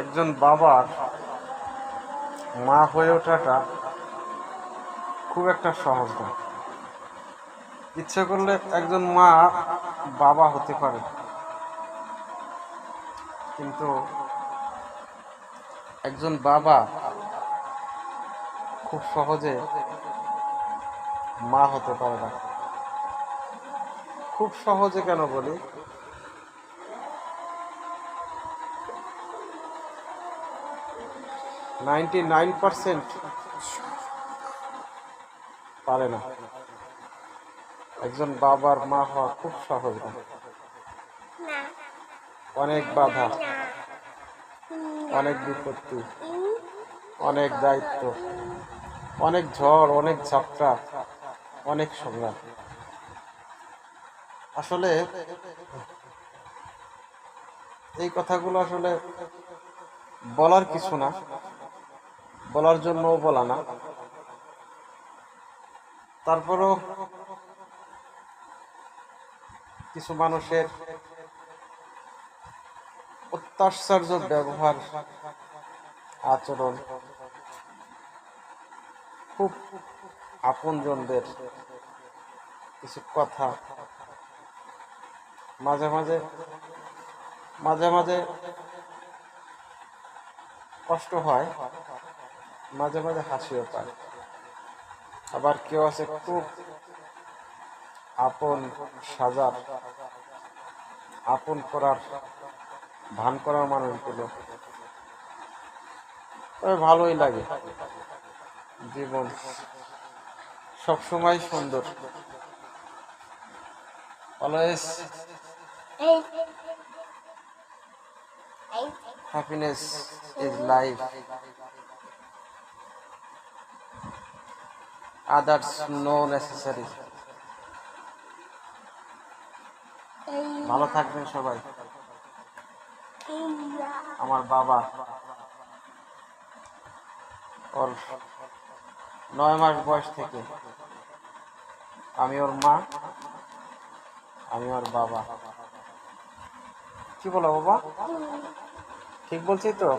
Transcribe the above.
একজন বাবার মা হয়ে ওঠাটা খুব একটা সহজ না। ইচ্ছে করলে একজন মা বাবা হতে পারে, কিন্তু একজন বাবা খুব সহজে মা হতে পারে না। খুব সহজে কেন বলি, 99% পারে না। একজন বাবার মা হওয়া খুব সহজ না। অনেক বাধা, অনেক বিপত্তি, অনেক দায়িত্ব, অনেক ঝড়, অনেক ঝাপটা, অনেক সংগ্রাম। আসলে এই কথাগুলো আসলে বলার কিছু না, বলার জন্যও বলা না। তারপরও কিছু মানুষের অত্যাশ্চর্য ব্যবহার, আচরণ, খুব আপনজনদের কিছু কথা মাঝে মাঝে মাঝে মাঝে কষ্ট হয়, মাঝে মাঝে হাসিও পায়। আবার কেউ আছে খুব আপন সাজার, আপন করার ভান করার মানুষগুলো, তবে ভালোই লাগে। জীবন সবসময় সুন্দর, always happiness is life, others no necessary. ভালো থাকবেন সবাই। আমার বাবা, ওর 9 মাস বয়স থেকে আমি ওর মা, আমি ওর বাবা। কি বলো বাবা? ঠিক বলছি তো?